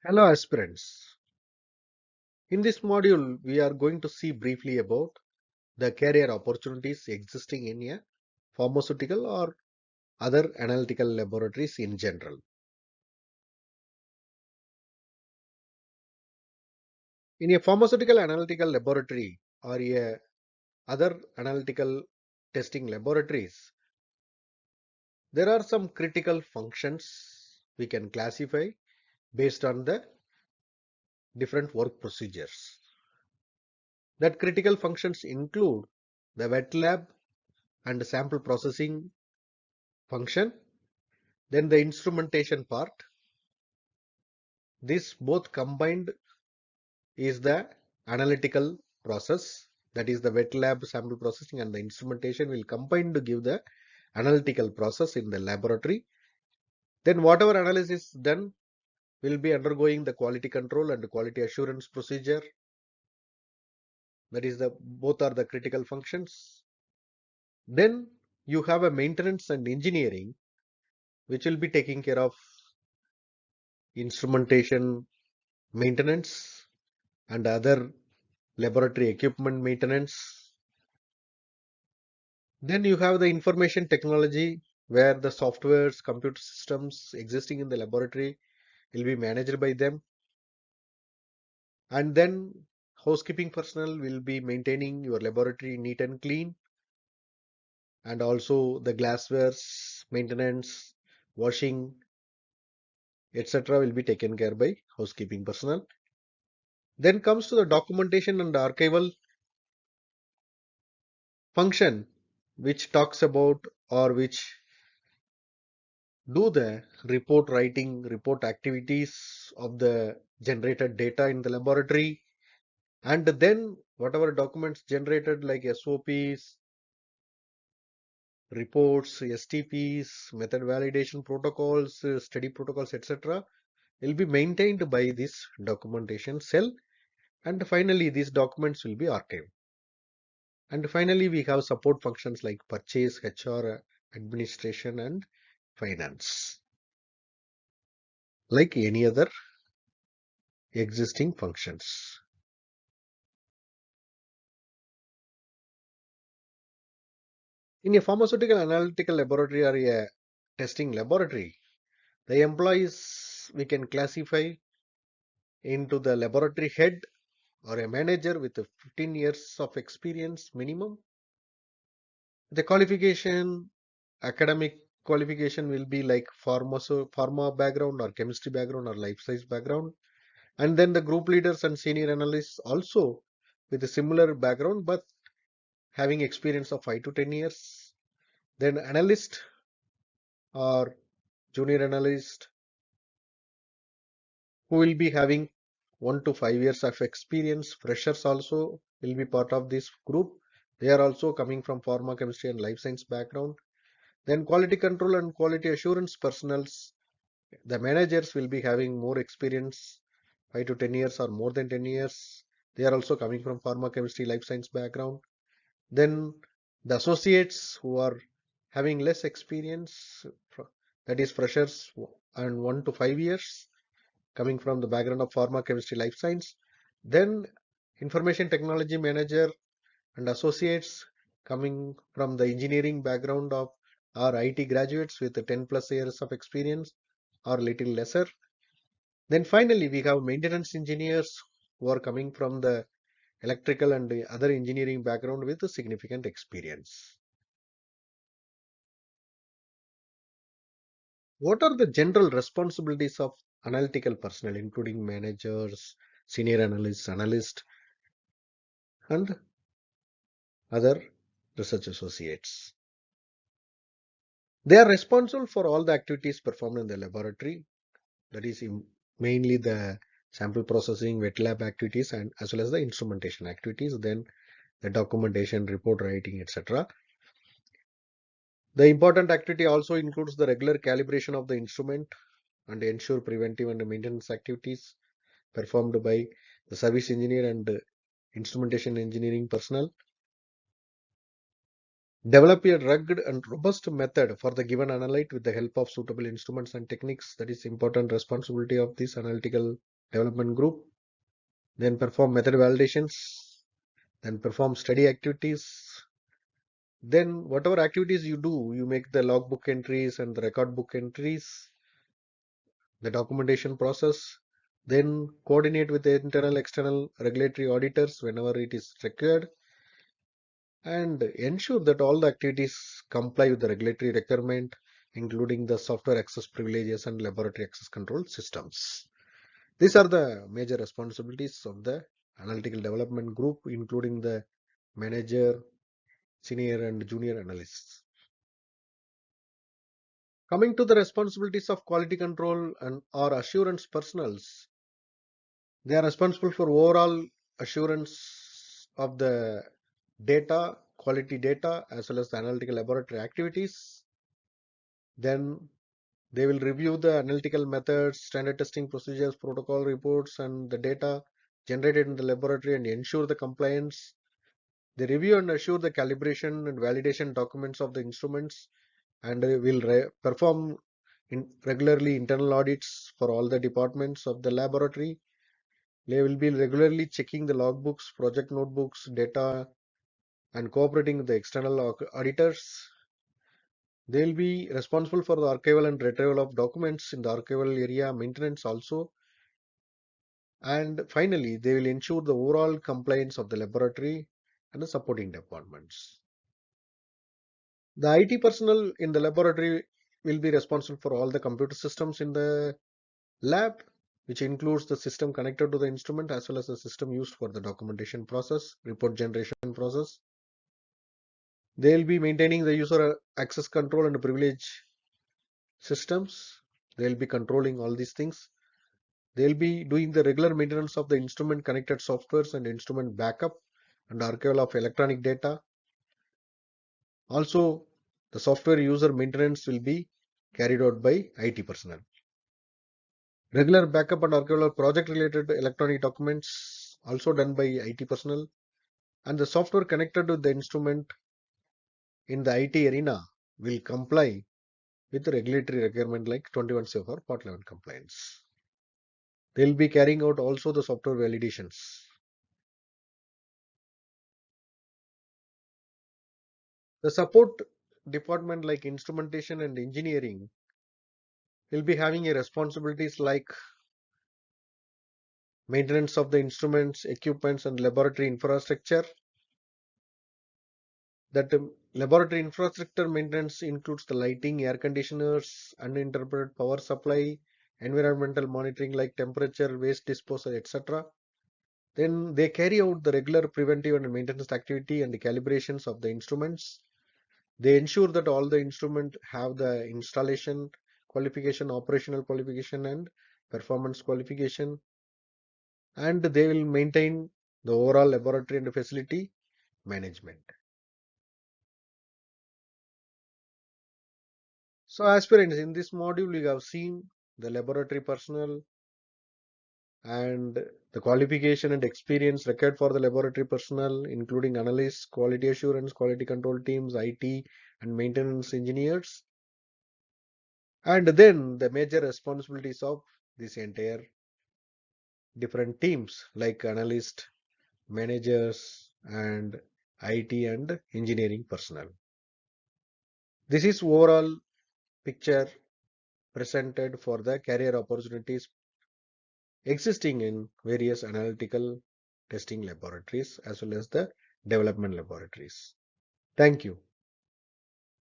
Hello aspirants. In this module, we are going to see briefly about the career opportunities existing in a pharmaceutical or other analytical laboratories in general. In a pharmaceutical analytical laboratory or a other analytical testing laboratories, there are some critical functions we can classify based on the different work procedures. That critical functions include the wet lab and sample processing function, then the instrumentation part. This both combined is the analytical process, that is the wet lab sample processing and the instrumentation will combine to give the analytical process in the laboratory. Then whatever analysis done will be undergoing the quality control and quality assurance procedure. That is the both are the critical functions. Then you have a maintenance and engineering which will be taking care of instrumentation maintenance and other laboratory equipment maintenance. Then you have the information technology where the softwares, computer systems existing in the laboratory will be managed by them. And then housekeeping personnel will be maintaining your laboratory neat and clean. And also the glasswares, maintenance, washing, etc. will be taken care by housekeeping personnel. Then comes to the documentation and archival function, which talks about or which do the report writing, report activities of the generated data in the laboratory, and then whatever documents generated like SOPs, reports, STPs, method validation protocols, study protocols, etc. will be maintained by this documentation cell, and finally these documents will be archived. And finally we have support functions like purchase, HR, administration, and finance, like any other existing functions. In a pharmaceutical analytical laboratory or a testing laboratory, the employees we can classify into the laboratory head or a manager with 15 years of experience minimum. The qualification, academic qualification will be like pharma background or chemistry background or life science background. And then the group leaders and senior analysts also with a similar background but having experience of 5 to 10 years. Then analyst or junior analyst who will be having 1 to 5 years of experience. Freshers also will be part of this group. They are also coming from pharma, chemistry and life science background. Then quality control and quality assurance personnels, the managers will be having more experience, 5 to 10 years or more than 10 years. They are also coming from pharma, chemistry, life science background. Then the associates who are having less experience, that is freshers and 1 to 5 years, coming from the background of pharma, chemistry, life science. Then information technology manager and associates coming from the engineering background of our IT graduates with 10 plus years of experience or little lesser. Then finally, we have maintenance engineers who are coming from the electrical and the other engineering background with a significant experience. What are the general responsibilities of analytical personnel, including managers, senior analysts, and other research associates? They are responsible for all the activities performed in the laboratory, that is mainly the sample processing, wet lab activities, and as well as the instrumentation activities, then the documentation, report writing, etc. The important activity also includes the regular calibration of the instrument and ensure preventive and maintenance activities performed by the service engineer and instrumentation engineering personnel. Develop a rugged and robust method for the given analyte with the help of suitable instruments and techniques. That is important responsibility of this analytical development group, then perform method validations, then perform study activities. Then whatever activities you do, you make the logbook entries and the record book entries, the documentation process, then coordinate with the internal, external regulatory auditors whenever it is required, and ensure that all the activities comply with the regulatory requirement, including the software access privileges and laboratory access control systems. These are the major responsibilities of the analytical development group, including the manager, senior and junior analysts. Coming to the responsibilities of quality control and or assurance personals, they are responsible for overall assurance of the data, quality data, as well as the analytical laboratory activities. Then they will review the analytical methods, standard testing procedures, protocol reports, and the data generated in the laboratory and ensure the compliance. They review and assure the calibration and validation documents of the instruments, and will perform regularly internal audits for all the departments of the laboratory. They will be regularly checking the logbooks, project notebooks, data, and cooperating with the external auditors. They will be responsible for the archival and retrieval of documents in the archival area, maintenance also. And finally, they will ensure the overall compliance of the laboratory and the supporting departments. The IT personnel in the laboratory will be responsible for all the computer systems in the lab, which includes the system connected to the instrument as well as the system used for the documentation process, report generation process. They will be maintaining the user access control and privilege systems. They will be controlling all these things. They will be doing the regular maintenance of the instrument connected softwares and instrument backup and archival of electronic data. Also, the software user maintenance will be carried out by IT personnel. Regular backup and archival of project related electronic documents also done by IT personnel, and the software connected to the instrument in the IT arena will comply with the regulatory requirement like 21 CFR Part 11 compliance. They will be carrying out also the software validations. The support department like instrumentation and engineering will be having a responsibilities like maintenance of the instruments, equipments and laboratory infrastructure. That laboratory infrastructure maintenance includes the lighting, air conditioners, uninterrupted power supply, environmental monitoring like temperature, waste disposal, etc. Then they carry out the regular preventive and maintenance activity and the calibrations of the instruments. They ensure that all the instruments have the installation qualification, operational qualification and performance qualification, and they will maintain the overall laboratory and facility management. So aspirants, in this module we have seen the laboratory personnel and the qualification and experience required for the laboratory personnel, including analysts, quality assurance, quality control teams, IT and maintenance engineers, and then the major responsibilities of this entire different teams like analyst, managers and IT and engineering personnel. This is overall picture presented for the career opportunities existing in various analytical testing laboratories as well as the development laboratories. Thank you.